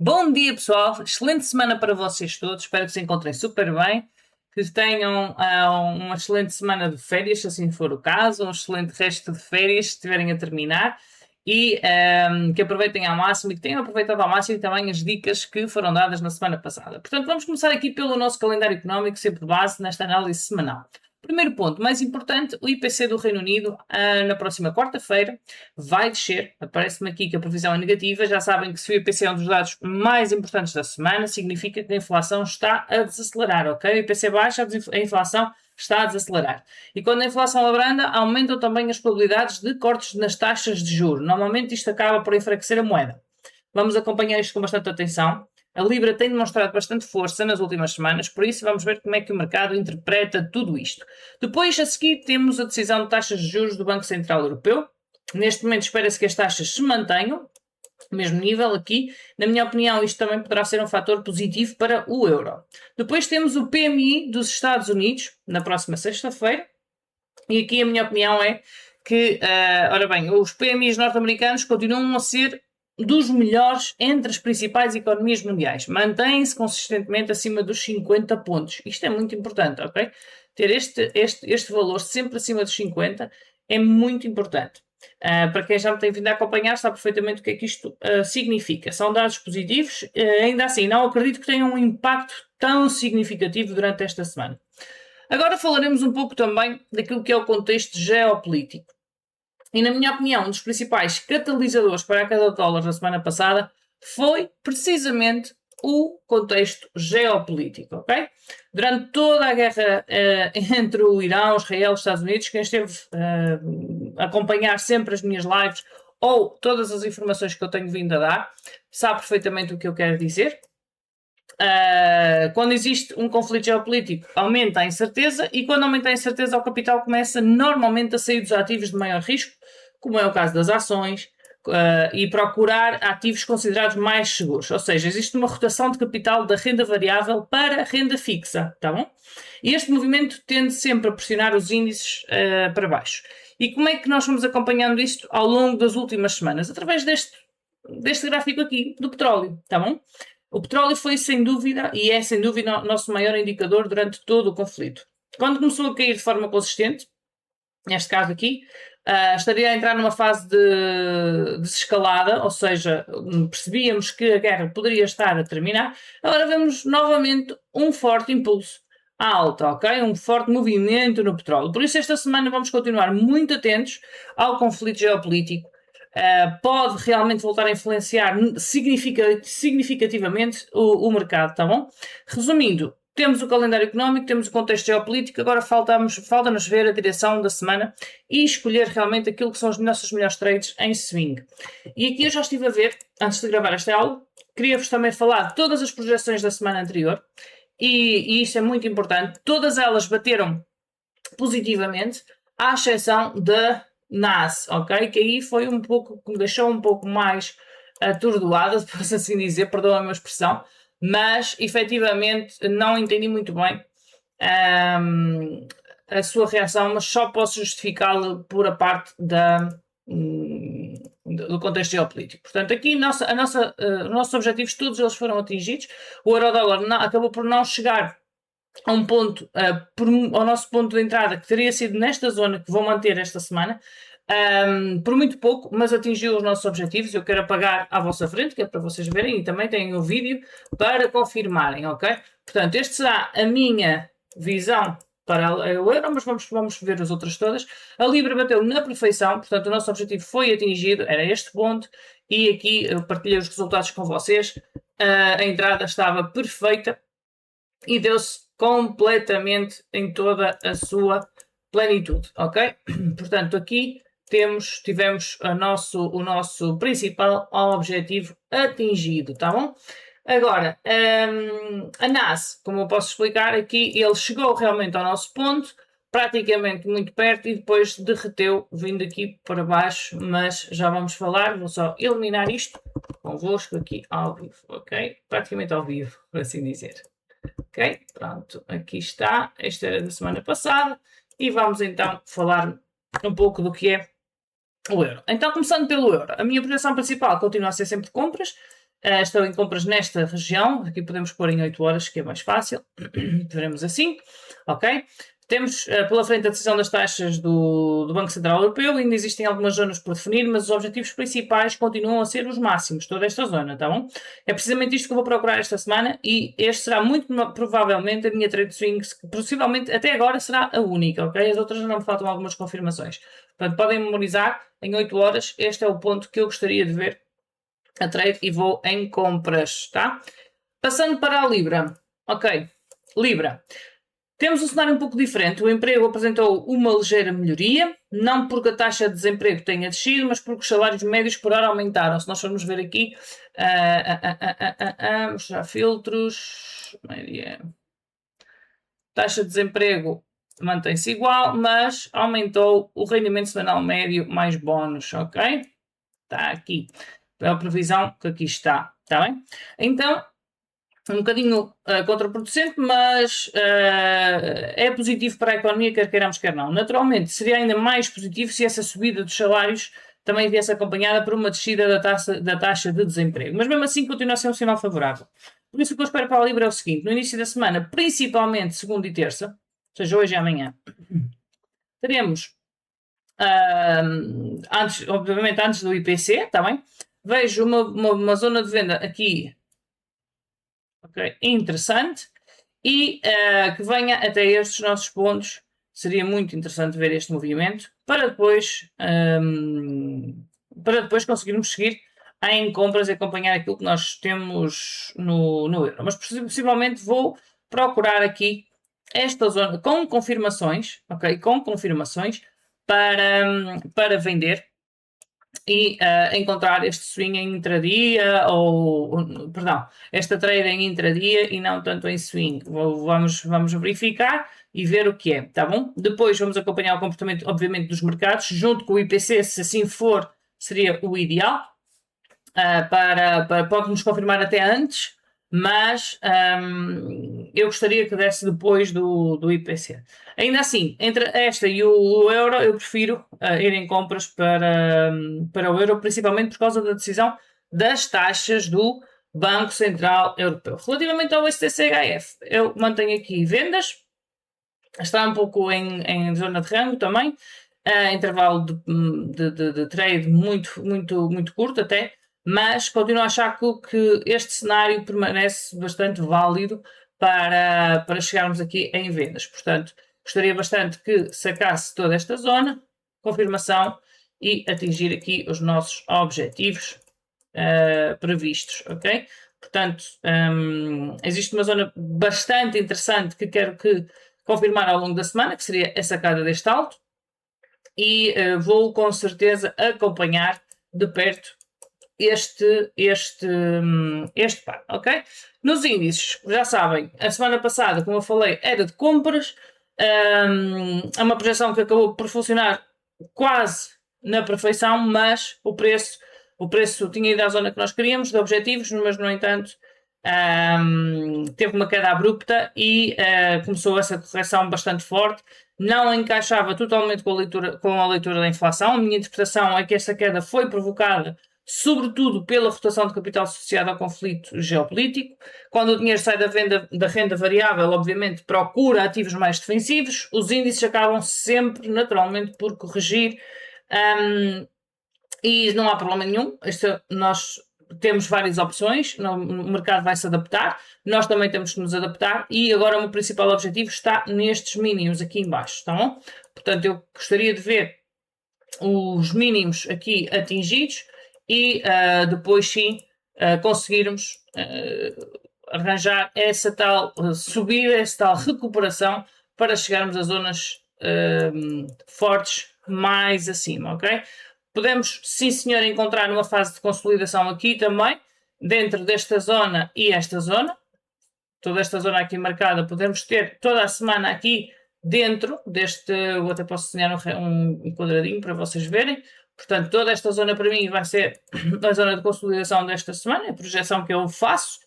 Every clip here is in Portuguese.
Bom dia, pessoal. Excelente semana para vocês todos. Espero que se encontrem super bem, que tenham uma excelente semana de férias, se assim for o caso, um excelente resto de férias, se estiverem a terminar, e que aproveitem ao máximo e que tenham aproveitado ao máximo também as dicas que foram dadas na semana passada. Portanto, vamos começar aqui pelo nosso calendário económico, sempre de base nesta análise semanal. Primeiro ponto, mais importante, o IPC do Reino Unido na próxima quarta-feira vai descer. Aparece-me aqui que a previsão é negativa. Já sabem que se o IPC é um dos dados mais importantes da semana, significa que a inflação está a desacelerar, ok? O IPC baixa, a inflação está a desacelerar. E quando a inflação abranda, aumentam também as probabilidades de cortes nas taxas de juros. Normalmente isto acaba por enfraquecer a moeda. Vamos acompanhar isto com bastante atenção. A Libra tem demonstrado bastante força nas últimas semanas, por isso vamos ver como é que o mercado interpreta tudo isto. Depois, a seguir, temos a decisão de taxas de juros do Banco Central Europeu. Neste momento espera-se que as taxas se mantenham no mesmo nível aqui. Na minha opinião, isto também poderá ser um fator positivo para o euro. Depois temos o PMI dos Estados Unidos, na próxima sexta-feira. E aqui a minha opinião é que, ora bem, os PMIs norte-americanos continuam a ser dos melhores entre as principais economias mundiais. Mantém-se consistentemente acima dos 50 pontos. Isto é muito importante, ok? Ter este valor sempre acima dos 50 é muito importante. Para quem já me tem vindo a acompanhar, sabe perfeitamente o que é que isto significa. São dados positivos, ainda assim, não acredito que tenham um impacto tão significativo durante esta semana. Agora falaremos um pouco também daquilo que é o contexto geopolítico. E, na minha opinião, um dos principais catalisadores para a queda do dólar na semana passada foi precisamente o contexto geopolítico, ok? Durante toda a guerra entre o Irão, Israel e os Estados Unidos, quem esteve a acompanhar sempre as minhas lives ou todas as informações que eu tenho vindo a dar, sabe perfeitamente o que eu quero dizer. Quando existe um conflito geopolítico, aumenta a incerteza, e quando aumenta a incerteza, o capital começa normalmente a sair dos ativos de maior risco, como é o caso das ações, e procurar ativos considerados mais seguros. Ou seja, existe uma rotação de capital da renda variável para a renda fixa, tá bom? E este movimento tende sempre a pressionar os índices para baixo. E como é que nós vamos acompanhando isto ao longo das últimas semanas? Através deste gráfico aqui, do petróleo, tá bom? O petróleo foi sem dúvida, e é sem dúvida, o nosso maior indicador durante todo o conflito. Quando começou a cair de forma consistente, neste caso aqui, estaria a entrar numa fase de desescalada, ou seja, percebíamos que a guerra poderia estar a terminar. Agora vemos novamente um forte impulso à alta, ok? Um forte movimento no petróleo. Por isso, esta semana vamos continuar muito atentos ao conflito geopolítico. Pode realmente voltar a influenciar significativamente o mercado, tá bom? Resumindo, temos o calendário económico, temos o contexto geopolítico, agora falta-nos ver a direção da semana e escolher realmente aquilo que são os nossos melhores trades em swing. E aqui eu já estive a ver, antes de gravar esta aula, queria-vos também falar de todas as projeções da semana anterior, e isto é muito importante. Todas elas bateram positivamente, à exceção da NAS, ok? Que aí foi um pouco, que me deixou um pouco mais atordoada, posso assim dizer, perdoa a minha expressão, mas efetivamente não entendi muito bem a sua reação, mas só posso justificá-la por a parte do contexto geopolítico. Portanto, aqui os nossos objetivos, todos eles foram atingidos. O euro-dólar acabou por não chegar a um ponto, ao nosso ponto de entrada, que teria sido nesta zona que vou manter esta semana, por muito pouco, mas atingiu os nossos objetivos. Eu quero apagar à vossa frente, que é para vocês verem, e também tenho um vídeo para confirmarem, ok? Portanto, este será a minha visão para o euro, mas vamos ver as outras todas. A Libra bateu na perfeição, portanto o nosso objetivo foi atingido, era este ponto, e aqui eu partilhei os resultados com vocês. A entrada estava perfeita e deu-se completamente em toda a sua plenitude, ok? Portanto, aqui tivemos o nosso principal objetivo atingido, tá bom? Agora, a NAS, como eu posso explicar aqui, ele chegou realmente ao nosso ponto, praticamente muito perto, e depois derreteu, vindo aqui para baixo, mas já vamos falar. Vou só eliminar isto convosco aqui ao vivo, ok? Praticamente ao vivo, por assim dizer. Ok, pronto, aqui está. Esta era da semana passada e vamos então falar um pouco do que é o euro. Então, começando pelo euro, a minha projeção principal continua a ser sempre compras. Estão em compras nesta região, aqui podemos pôr em 8 horas, que é mais fácil, veremos assim, ok? Temos pela frente a decisão das taxas do Banco Central Europeu, ainda existem algumas zonas por definir, mas os objetivos principais continuam a ser os máximos, toda esta zona, tá bom? É precisamente isto que eu vou procurar esta semana e este será muito provavelmente a minha trade swing, que possivelmente até agora será a única, ok? As outras não me faltam algumas confirmações. Portanto, podem memorizar, em 8 horas, este é o ponto que eu gostaria de ver a trade e vou em compras, tá? Passando para a Libra, ok? Libra. Temos um cenário um pouco diferente. O emprego apresentou uma ligeira melhoria, não porque a taxa de desemprego tenha descido, mas porque os salários médios por hora aumentaram. Se nós formos ver aqui, mostrar filtros, média. Taxa de desemprego mantém-se igual, mas aumentou o rendimento semanal médio mais bónus, ok? Está aqui. É a previsão que aqui está, está bem? Então, um bocadinho contraproducente, mas é positivo para a economia, quer queiramos, quer não. Naturalmente, seria ainda mais positivo se essa subida dos salários também viesse acompanhada por uma descida da taxa de desemprego. Mas mesmo assim continua a ser um sinal favorável. Por isso o que eu espero para a Libra é o seguinte, no início da semana, principalmente segunda e terça, ou seja, hoje e amanhã, teremos, obviamente antes do IPC, está bem? Vejo uma zona de venda aqui, ok, interessante, e que venha até estes nossos pontos. Seria muito interessante ver este movimento para depois conseguirmos seguir em compras e acompanhar aquilo que nós temos no euro. Mas possivelmente vou procurar aqui esta zona com confirmações, ok? Com confirmações para vender e encontrar este swing em intradia perdão, esta trade em intradia e não tanto em swing. Vamos verificar e ver o que é, tá bom? Depois vamos acompanhar o comportamento, obviamente, dos mercados, junto com o IPC, se assim for, seria o ideal, pode-nos confirmar até antes, mas eu gostaria que desse depois do IPC. Ainda assim, entre esta e o euro, eu prefiro ir em compras para o euro, principalmente por causa da decisão das taxas do Banco Central Europeu. Relativamente ao STCHF, eu mantenho aqui vendas, está um pouco em zona de rango também, intervalo de trade muito curto até, mas continuo a achar que este cenário permanece bastante válido para chegarmos aqui em vendas. Portanto, gostaria bastante que sacasse toda esta zona, confirmação e atingir aqui os nossos objetivos previstos, ok? Portanto, existe uma zona bastante interessante que quero confirmar ao longo da semana, que seria a sacada deste alto, e vou com certeza acompanhar de perto este par, ok? Nos índices, já sabem, a semana passada, como eu falei, era de compras, é uma projeção que acabou por funcionar quase na perfeição, mas o preço tinha ido à zona que nós queríamos, de objetivos, mas no entanto teve uma queda abrupta e começou essa correção bastante forte. Não encaixava totalmente com a leitura da inflação. A minha interpretação é que esta queda foi provocada sobretudo pela rotação de capital associada ao conflito geopolítico. Quando o dinheiro sai da renda variável, obviamente procura ativos mais defensivos, os índices acabam sempre, naturalmente, por corrigir, e não há problema nenhum. Nós temos várias opções, o mercado vai se adaptar, nós também temos que nos adaptar e agora o meu principal objetivo está nestes mínimos aqui em baixo, tá bom? Portanto, eu gostaria de ver os mínimos aqui atingidos e depois sim conseguirmos arranjar essa tal subida, essa tal recuperação para chegarmos a zonas fortes mais acima, ok? Podemos, sim senhor, encontrar uma fase de consolidação aqui também, dentro desta zona e esta zona. Toda esta zona aqui marcada, podemos ter toda a semana aqui dentro deste, eu até posso desenhar um quadradinho para vocês verem. Portanto, toda esta zona para mim vai ser a zona de consolidação desta semana, a projeção que eu faço.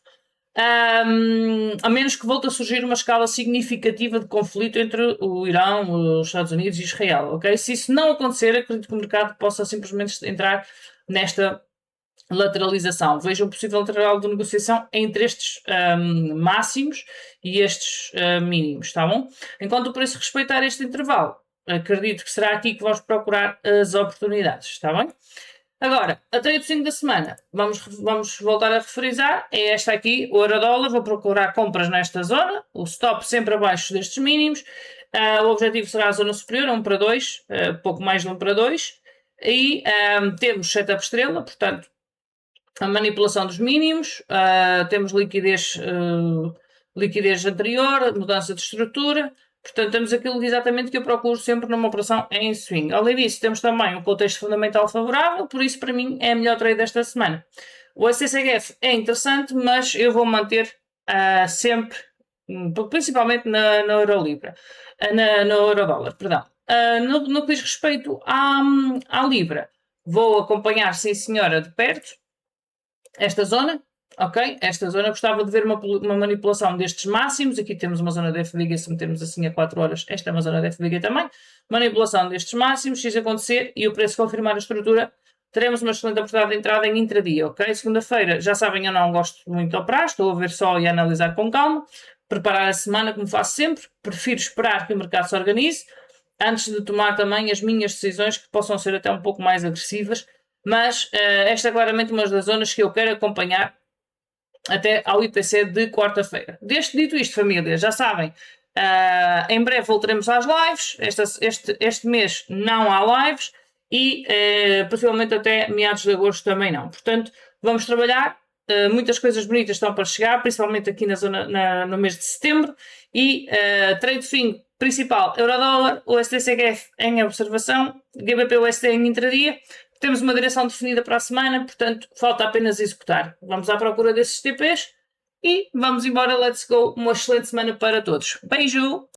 A menos que volte a surgir uma escala significativa de conflito entre o Irão, os Estados Unidos e Israel, ok? Se isso não acontecer, acredito que o mercado possa simplesmente entrar nesta lateralização. Vejo um possível lateral de negociação entre estes máximos e estes mínimos, está bom? Enquanto o preço respeitar este intervalo, acredito que será aqui que vamos procurar as oportunidades, está bem? Agora, a trade do 5 da semana, vamos voltar a refrisar, é esta aqui, o euro-dólar, vou procurar compras nesta zona, o stop sempre abaixo destes mínimos, o objetivo será a zona superior, 1 para 2, pouco mais de 1 para 2, e temos setup estrela, portanto, a manipulação dos mínimos, temos liquidez anterior, mudança de estrutura, portanto temos aquilo exatamente que eu procuro sempre numa operação em swing. Além disso, temos também um contexto fundamental favorável, por isso para mim é a melhor trade desta semana. O STCF é interessante, mas eu vou manter sempre, principalmente na Eurolibra, no Eurodólar, perdão. No que diz respeito à Libra, vou acompanhar, sim senhora, de perto, esta zona, ok? Esta zona gostava de ver uma manipulação destes máximos. Aqui temos uma zona de FBG, se metermos assim a 4 horas, esta é uma zona de FBG também. Manipulação destes máximos, se isso acontecer e o preço confirmar a estrutura, teremos uma excelente oportunidade de entrada em intradia, ok? Segunda-feira, já sabem, eu não gosto muito de operar, estou a ver só e a analisar com calma. Preparar a semana, como faço sempre, prefiro esperar que o mercado se organize, antes de tomar também as minhas decisões, que possam ser até um pouco mais agressivas, mas esta é claramente uma das zonas que eu quero acompanhar até ao IPC de quarta-feira. Dito isto, família, já sabem, em breve voltaremos às lives, este mês não há lives e possivelmente até meados de agosto também não. Portanto, vamos trabalhar, muitas coisas bonitas estão para chegar, principalmente aqui na zona, no mês de setembro, e trade swing principal, euro-dólar, o STCF em observação, GBP-USD em intradia. Temos uma direção definida para a semana, portanto, falta apenas executar. Vamos à procura desses TPs e vamos embora, let's go. Uma excelente semana para todos. Beijo!